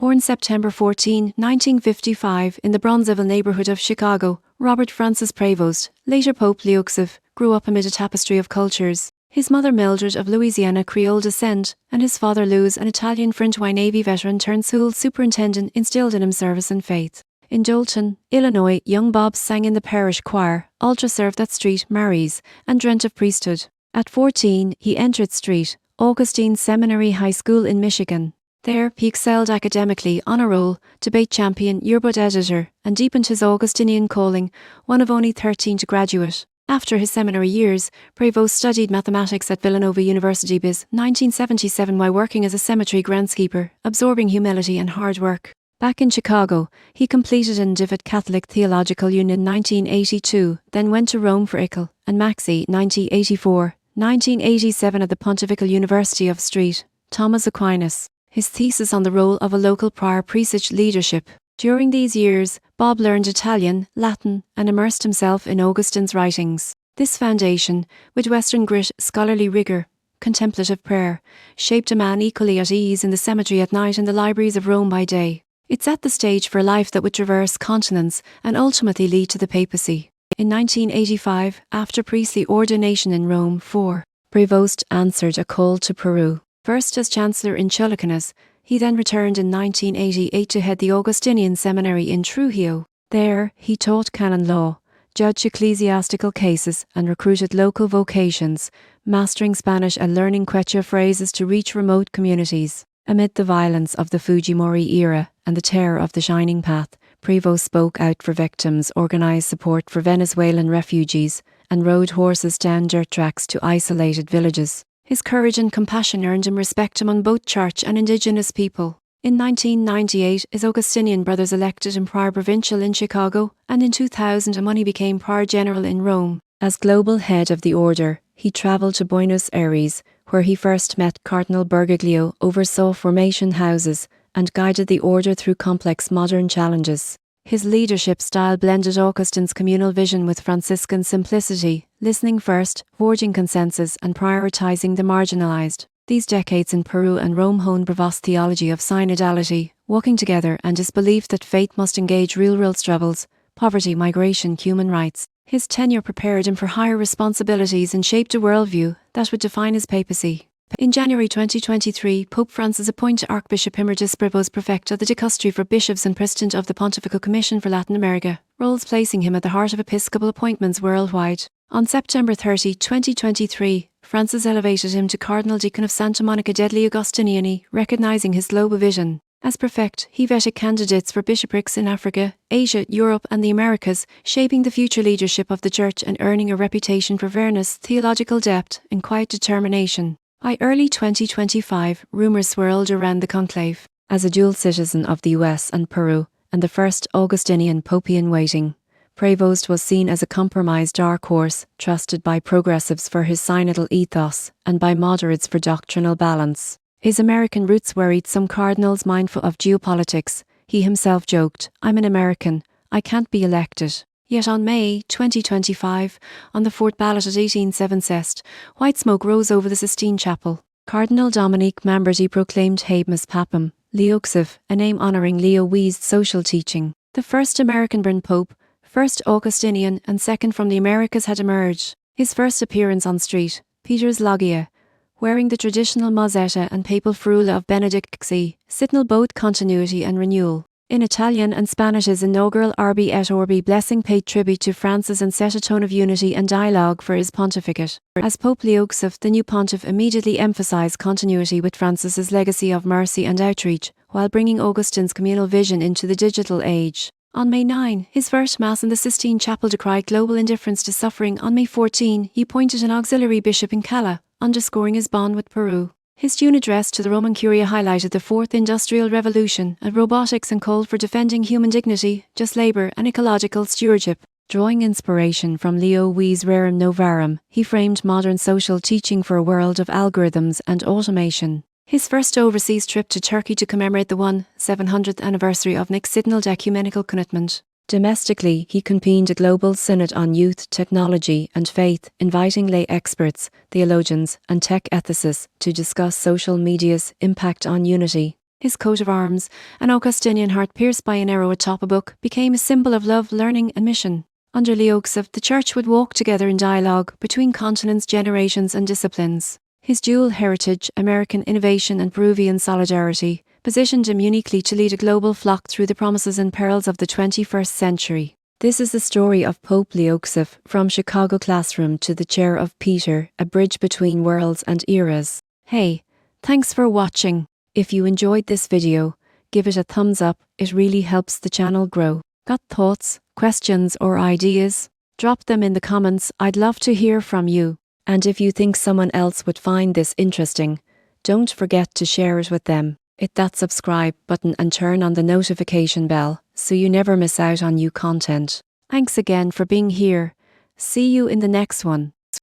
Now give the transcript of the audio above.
Born September 14, 1955, in the Bronzeville neighborhood of Chicago, Robert Francis Prevost, later Pope Leo XIV, grew up amid a tapestry of cultures. His mother Mildred of Louisiana Creole descent, and his father Louis, an Italian French Navy veteran turned school superintendent, instilled in him service and faith. In Jolton, Illinois, young Bob sang in the parish choir, Ultra served at St. Mary's, and dreamt of priesthood. At 14, he entered St. Augustine Seminary High School in Michigan. There, he excelled academically, honor roll, debate champion, yearbook editor, and deepened his Augustinian calling, one of only 13 to graduate. After his seminary years, Prevost studied mathematics at Villanova University bis 1977 while working as a cemetery groundskeeper, absorbing humility and hard work. Back in Chicago, he completed an MDiv at Catholic Theological Union in 1982, then went to Rome for Ickel and Maxi 1984, 1987 at the Pontifical University of St. Thomas Aquinas. His thesis on the role of a local prior priesthood leadership. During these years, Bob learned Italian, Latin, and immersed himself in Augustine's writings. This foundation, with Western grit, scholarly rigour, contemplative prayer, shaped a man equally at ease in the cemetery at night and the libraries of Rome by day. It set the stage for a life that would traverse continents and ultimately lead to the papacy. In 1985, after priestly ordination in Rome, Prevost answered a call to Peru. First as Chancellor in Chulucanas, he then returned in 1988 to head the Augustinian Seminary in Trujillo. There, he taught canon law, judged ecclesiastical cases, and recruited local vocations, mastering Spanish and learning Quechua phrases to reach remote communities. Amid the violence of the Fujimori era and the terror of the Shining Path, Prevost spoke out for victims, organised support for Venezuelan refugees, and rode horses down dirt tracks to isolated villages. His courage and compassion earned him respect among both church and indigenous people. In 1998, his Augustinian brothers elected him prior provincial in Chicago, and in 2001 he became prior general in Rome. As global head of the order, he travelled to Buenos Aires, where he first met Cardinal Bergoglio, oversaw formation houses, and guided the order through complex modern challenges. His leadership style blended Augustine's communal vision with Franciscan simplicity, listening first, forging consensus, and prioritizing the marginalized. These decades in Peru and Rome honed Prevost's theology of synodality, walking together, and his belief that faith must engage real-world struggles, poverty, migration, human rights. His tenure prepared him for higher responsibilities and shaped a worldview that would define his papacy. In January 2023, Pope Francis appointed Archbishop Emeritus Prevost Prefect of the Dicastery for Bishops and President of the Pontifical Commission for Latin America, roles placing him at the heart of episcopal appointments worldwide. On September 30, 2023, Francis elevated him to Cardinal Deacon of Santa Monica degli Agostiniani, recognizing his global vision. As prefect, he vetted candidates for bishoprics in Africa, Asia, Europe, and the Americas, shaping the future leadership of the Church and earning a reputation for fairness, theological depth, and quiet determination. By early 2025, rumours swirled around the conclave. As a dual citizen of the US and Peru, and the first Augustinian Pope in waiting, Prevost was seen as a compromised dark horse, trusted by progressives for his synodal ethos, and by moderates for doctrinal balance. His American roots worried some cardinals mindful of geopolitics. He himself joked, "I'm an American, I can't be elected." Yet on May 2025, on the fourth ballot at 18/7 Cest, white smoke rose over the Sistine Chapel. Cardinal Dominique Mamberti proclaimed Habemus Papam, Leo XIV, a name honouring Leo XIV's social teaching. The first American-born pope, first Augustinian and second from the Americas had emerged. His first appearance on street, Peter's Loggia, wearing the traditional mozzetta and papal ferula of Benedict XVI, signal both continuity and renewal. In Italian and Spanish, his inaugural Urbi et Orbi blessing paid tribute to Francis and set a tone of unity and dialogue for his pontificate. As Pope Leo XIV, the new pontiff immediately emphasized continuity with Francis's legacy of mercy and outreach, while bringing Augustine's communal vision into the digital age. On May 9, his first Mass in the Sistine Chapel decried global indifference to suffering. On May 14, he appointed an auxiliary bishop in Cala, underscoring his bond with Peru. His June address to the Roman Curia highlighted the Fourth Industrial Revolution and robotics and called for defending human dignity, just labour, and ecological stewardship. Drawing inspiration from Leo XIV's Rerum Novarum, he framed modern social teaching for a world of algorithms and automation. His first overseas trip to Turkey to commemorate the 700th anniversary of Nick's Synodal Ecumenical Commitment. Domestically, he convened a global synod on youth, technology, and faith, inviting lay experts, theologians, and tech ethicists to discuss social media's impact on unity. His coat of arms, an Augustinian heart pierced by an arrow atop a book, became a symbol of love, learning and mission. Under Leo XIV, the Church would walk together in dialogue between continents, generations and disciplines. His dual heritage, American innovation and Peruvian solidarity, positioned him uniquely to lead a global flock through the promises and perils of the 21st century. This is the story of Pope Leo XIV, from Chicago classroom to the chair of Peter, a bridge between worlds and eras. Hey, thanks for watching. If you enjoyed this video, give it a thumbs up, it really helps the channel grow. Got thoughts, questions or ideas? Drop them in the comments, I'd love to hear from you. And if you think someone else would find this interesting, don't forget to share it with them. Hit that subscribe button and turn on the notification bell so you never miss out on new content. Thanks again for being here. See you in the next one.